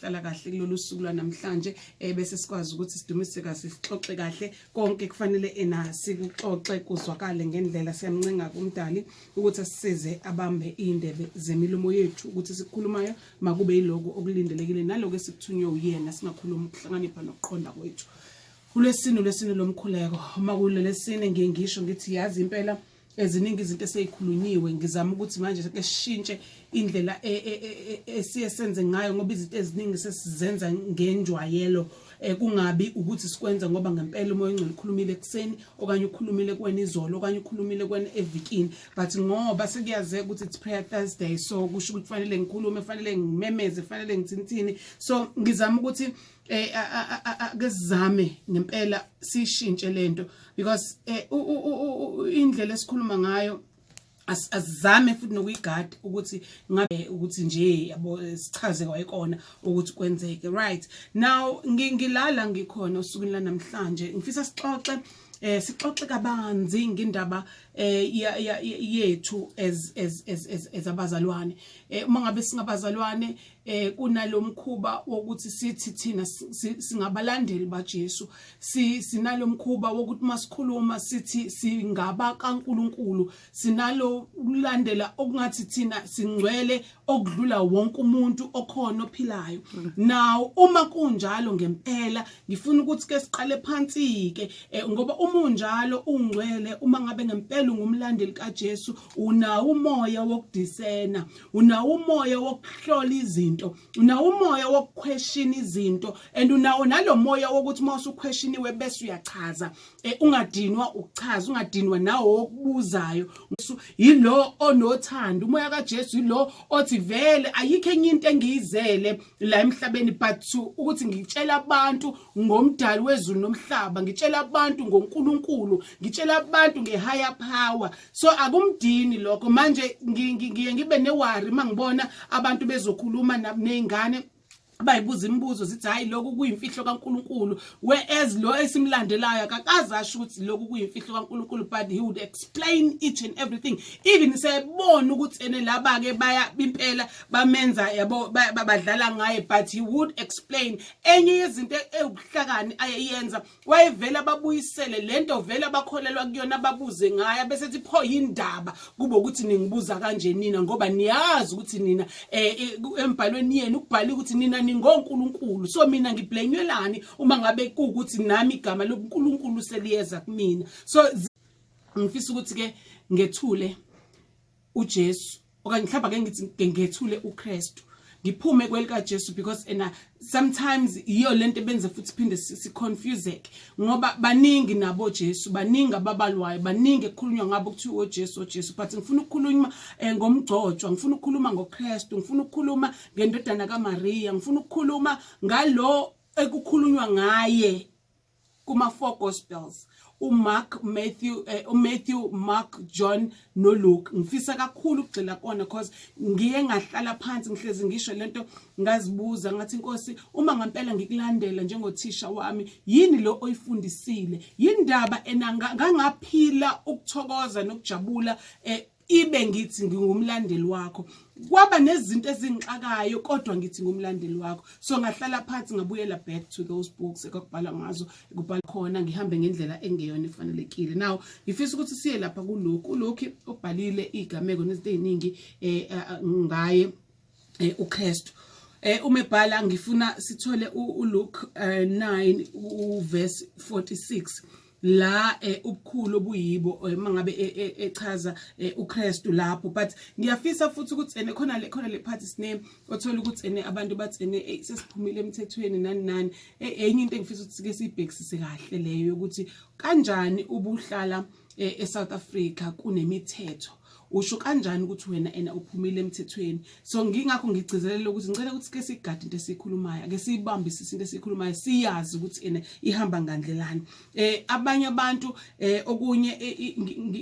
hlala kahle kulolu suku lwanamhlanje bese sikwazi ukuthi sidumise kahle sixoxe kahle konke kufanele sikuxoxe kuzwakale ngendlela siyamncenga kumdali ukuthi asisize abambe indebe zemilomo yethu ukuthi sikhulumayo makube yiloko okulindelekile naloko esithunywe uyena singakhuluma ukuhlanganipha nokuqonda kwethu kulesini lomkhuleko makulelesine ngisho ngithi yazi impela eziningi izinto eseyikhulunyiwe ngizama ukuthi manje ke sishintshe indlela esiyenze ngayo ngoba izinto eziningi sesizenza ngenjwayelo kungabi ukuthi sikwenza ngoba ngempela umoya ongcwele ukhulumile ekseni okanye ukhulumile kweni izolo okanye ukhulumile kweni evikini but ngoba sekuyazeka ukuthi it's prayer Thursday so kusho ukuthi kufanele ngikhulume kufanele ngimemeze kufanele ngithinthini so ngizama ukuthi kezame ngempela sishintshe lento because indlela esikhuluma ngayo asizame futhi nokuyigada ukuthi ngabe ukuthi nje yabo sichaze kwayikona ukuthi kwenzeke right now ngilala ngikhona usukwini lanamhlanje ngifisa sixoxe kabanzi ngendaba yethu as abazalwane uma ngabe singabazalwane kunalomkhuba wokuthi sithi thina singabalandeli baJesu sinalomkhuba wokuthi masikhuluma sithi singaba kaNkulunkulu sinalo ukulandela okungathi thina singcwele okudlula wonke umuntu okhona ophilayo now uma kunjalo ngempela ngifuna ukuthi ke siqale phansi ke ngoba umunjalo ungcwele uma ngabe ngempela ungumlandeli kaJesu unawo umoya wokudisena unawo umoya wokuhlola izinto unawo umoya wokuquestion izinto and unawo nalomoya wokuthi mase uquestioniwe bese uyachaza ungadinwa ukuchaza ungadinwa nawo okubuzayo yilo onothando umoya kaJesu yilo othi vele ayikho enye into engiyizele la emhlabeni but ukuthi ngitshela abantu ngomdali wezulu nomhlaba ngitshela abantu ngoNkulunkulu ngitshela abantu ngehigher power so akumdini lokho manje ngiye ngibe newari mangibona abantu bezokhuluma nezingane bayibuza imibuzo zithi hayi lokhu kuyimfihlo kaNkulunkulu whereas lo esimlandelayo akakazasho ukuthi lokhu kuyimfihlo kaNkulunkulu but he would explain each and everything even sebona ukuthi ene laba ke baya impela bamenza yabo badlala ngaye but he would explain enye yezinto ebuhlakani ayeyenza wayevela babuyisele lento vela bakholelwa kuyona babuze ngaye bese ethi pho yindaba kube ukuthi ningibuza kanje nina ngoba niyazi ukuthi nina embhalweni yenu ukubhala ukuthi nina ningoNkulunkulu so mina ngiblenyelani uma ngabe kuukuthi nami igama loNkulunkulu seliyeza kumina so ngifisa ukuthi ke ngethule uJesu okanye mhlawumbe ke ngithi ngethule uKristu ngiphume kwelika Jesu because sometimes iyo lento benze futhi phinde siconfuseke ngoba baningi nabo Jesu baningi ababalwayo baningi ekhulunywa ngabo kuthiwa Jesu but ngifuna ukukhuluma ngomgcojwa ngifuna ukukhuluma ngoKristu ngifuna ukukhuluma ngendodana kaMaria ngifuna ukukhuluma ngalo ekukhulunywa ngaye kuma 4 gospels uMark Matthew Mark John noLuke ngifisa kakhulu ukugxila kona because ngiye ngahlala phansi ngihlezi ngisho lento ngazibuza ngathi Nkosi uma ngempela ngikulandela njengothisha wami yini lo oyifundisile yindaba engangaphila ukuthokoza nokujabula ibe ngithi ngingumlandeli wakho kwaba nezinto ezingixakayo kodwa ngithi ngumlandeli wakho so ngahlala phansi ngabuyela back to those books ekubhala ngazo kubhala khona ngihambe ngendlela engeyona efanelekile now ngifisa ukuthi siye lapha kuLuke ubhalile igameko nezinto eziningi ngaye uKristu umebhala ngifuna sithole uLuke 9 verse 46 la ubukhulu obuyibo mangabe echaza uKristu lapho but ngiyafisa futhi ukuthi khona le party name othola ukuthi abantu bathi sesiphumile emthethweni nani enye into engifisa ukuthi sike sibhekisise kahle leyo ukuthi kanjani ubuhlala eSouth Africa kunemithetho usho kanjani ukuthi wena uphumile emthethweni so ngingakho ngigcizelela ukuthi ngicela ukuthi ke sigade into esikhulumayo ake siyibambisise into esikhulumayo siyazi ukuthi ihamba ngandlelani abanye abantu okunye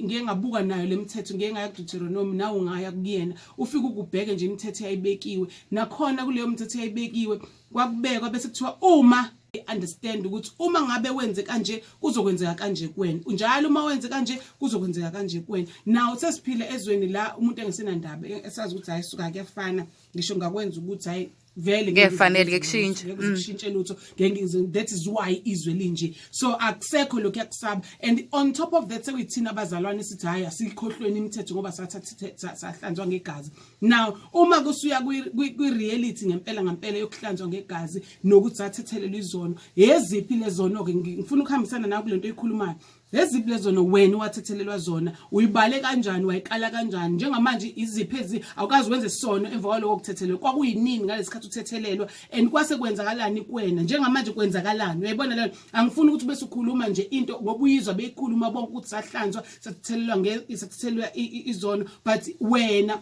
ngiye ngabuka nayo lemithetho ngiye ngaya kuDeuteronomy nawe ungaya kuyena ufika ukubheke nje imithetho yayibekiwe nakhona kuleyo mithetho yayibekiwe kwakubekwa bese kuthiwa uma understand ukuthi uma ngabe wenze kanje kuzokwenzeka kanje kuwena njalo uma wenze kanje kuzokwenzeka kanje kuwena now sesiphile ezweni la umuntu engesenandaba esazi ukuthi hayi suka kuyafana ngisho ngakwenza ukuthi hayi vele ngefanele ke kushintsha kushintshe lutho that is why izwe linje so akusekho lokho yakusaba and on top of that sekuyithina abazalwane sithi hayi asikhohlweni imithetho ngoba sahlanzwa ngegazi now uma kusuya kwi reality ngempela yokuhlanzwa ngegazi nokuthi sathethelelwa izono yeziphi lezono ke ngifuna ukuhambisana nawe kulento eyikhulumayo leziphi lezono wena wathethelelwa zona uyibale kanjani wayiqala kanjani njengamanje iziphi awukazi wenze isono emva kwaloko kuthethelelwa kwakuyinini ngalesikhathi uthethelelwa and kwase kwenzakalani kuwena njengamanje kwenzakalani uyayibona lento angifuni ukuthi bese ukhuluma nje into ngoba uyizwa beyikhuluma bonke ukuthi sahlanzwa sathethelelwa izono but wena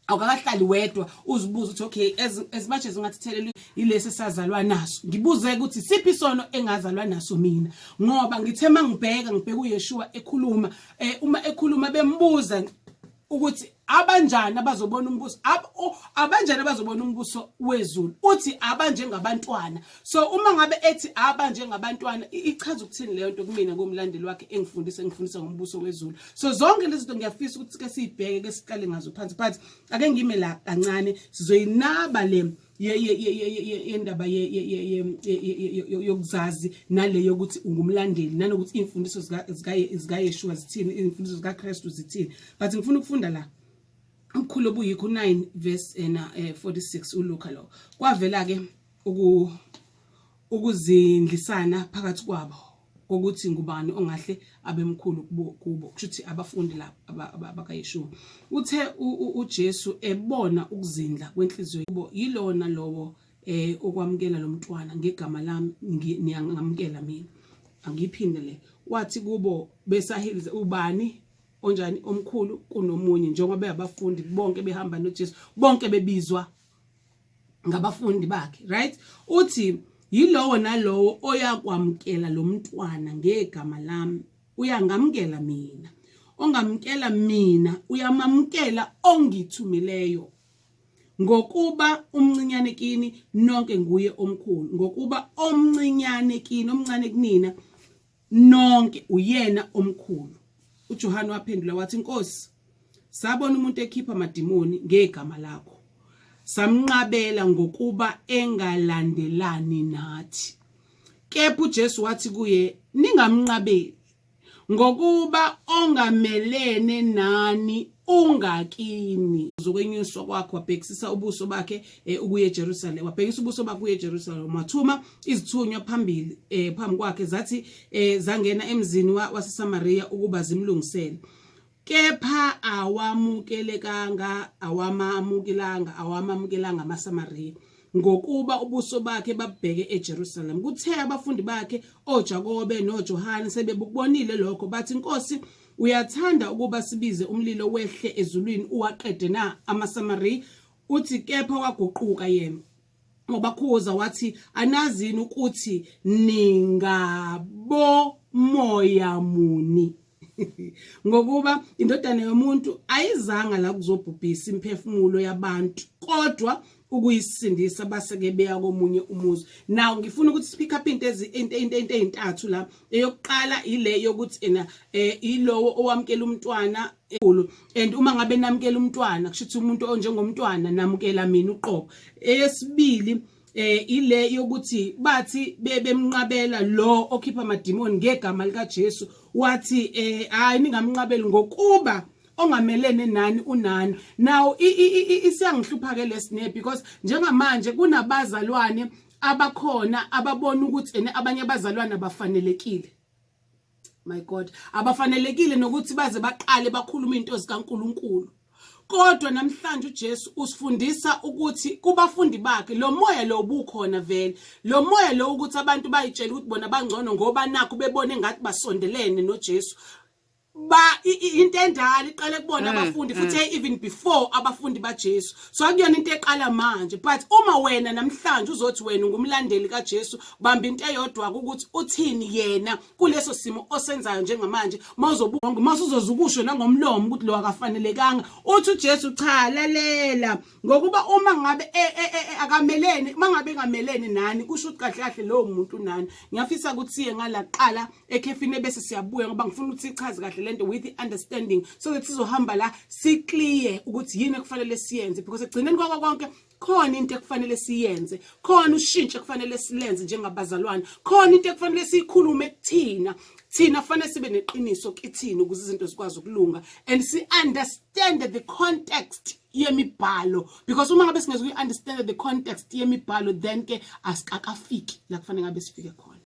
awukakahlali wedwa uzibuza ukuthi okay as much as ngathethelelwa ilesi sazalwa naso ngibuze ukuthi siphi isono engazalwa naso mina ngoba ngithe mangibheka uYeshua ekhuluma uma ekhuluma bembuza ukuthi abanjani abazobona umbuso abanjani abazobona umbuso wezulu uthi abanjengabantwana so uma ngabe ethi abanjengabantwana ichaza ukuthini leyo nto kumina ngomlandeli wakhe engifundisa ngombuso wezulu so zonke lezi zinto ngiyafisa ukuthi ke sibheke ke siqale ngazo phansi but ake ngime la kancane sizoyinaba le yendaba yokuzazi nale yokuthi ungumlandeli nanokuthi imfundiso zikaYeshua zithini imfundiso zikaKristu zithini but ngifuna ukufunda la umkhulu obuyikho 9 verse 46 uLuka lo kwavela ke ukuzindlisana phakathi kwabo ukuthi ngubani ongahle abemkhulu kubo kushuthi abafundi lapha bakaYeshua uthe uJesu ebona ukuzindla kwenhliziyo yabo yilona lowo okwamukela lo mntwana ngegama lami ngiyangamukela mina angiphinde le wathi kubo besahiliza ubani onjani omkhulu kunomunye njengoba beyabafundi bonke behamba noJesu bonke bebizwa ngabafundi bakhe right uthi yilowo nalowo oyakwamukela lo mntwana ngegama lami uyangamukela mina ongamukela mina uyamamukela ongithumileyo ngokuba umncinyane kini nonke nguye omkhulu ngokuba omncinyane kini omncane kunina nonke uyena omkhulu uJohane waphendula wathi Nkosi sabona umuntu ekhipha amadimoni ngegama lakho samnqabela ngokuba engalandelani nathi kepha uJesu wathi kuye ningamnqabeli ngokuba ongamelene nani ungakini zokwenyuswa kwakho wabhekisisa ubuso bakhe ukuye eJerusalem wabhekisa ubuso bakhe ukuye eJerusalem wathuma izithunywa phambili phambi kwakhe zathi zangena emzini waseSamaria ukuba zimlungisele kepha awamamukelanga amaSamaria ngokuba ubuso bakhe babheke eJerusalem kuthe abafundi bakhe oJakobe noJohane sebebonile lokho bathi Nkosi uyathanda ukuba sibize umlilo wehle ezulwini uwaqede na amaSamaria uthi kepha waguquka yena ngoba khuza wathi anazini ukuthi ningabo moya muni ngokuba indodana yomuntu ayizanga la kuzobhubhisa imphefumulo yabantu kodwa ukuyisindisa baseke beya komunye umuzi nawo ngifuna ukuthi speak up into ezintathu la eyokuqala ile yokuthi ilowo owamkela umntwana enkulu and uma ngabe namkela umntwana kushuthi umuntu onjengomntwana namukela mina uqobo eyesibili ile yokuthi bathi bemnqabela lo okhipha amadimoni ngegama lika Jesu wathi hayi ningamnqabeli ngokuba ongamelene nani unani now isiyangihlupha ke lesine because njengamanje kunabazalwane abakhona ababona ukuthi abanye abazalwane abafanelekile my god abafanelekile nokuthi baze baqale bakhuluma into zikaNkuluNkulu kodwa namhlanje uJesu usifundisa ukuthi kubafundi bakhe lo moya lo bukhona vele lo moya lo ukuthi abantu bayitshela ukuthi bona bangcono ngoba nakho bebone ngathi basondelene noJesu into endala iqale kubona abafundi futhi even before abafundi baJesu so akuyona into eqala manje but uma wena namhlanje uzothi wena ungumlandeli kaJesu bamba into eyodwa ukuthi uthini yena kuleso simo osenzayo njengamanje mawuzobonga masuzozukusho nangomlomo ukuthi lo akafanelekanga uthi uJesu cha lalela ngokuba uma ngabe akamelene mangabe ngamelene nani kusho ukuthi kahle kahle lo muntu nani ngiyafisa ukuthi siye ngalaqala ekhefini bese siyabuya ngoba ngifuna ukuthi ichaze kahle lento with the understanding so that sizohamba la si clear ukuthi yini ekufanele siyenze because egcineni konke khona into ekufanele siyenze khona ushintsho ekufanele silenze njengabazalwane khona into ekufanele siyikhulume kuthina thina fanele sibe neqiniso kithina ukuze izinto zikwazi ukulunga and si understand the context yemibhalo because uma ngabe singezo understand the context yemibhalo then ke asikakafiki la kufanele ngabe sifike khona.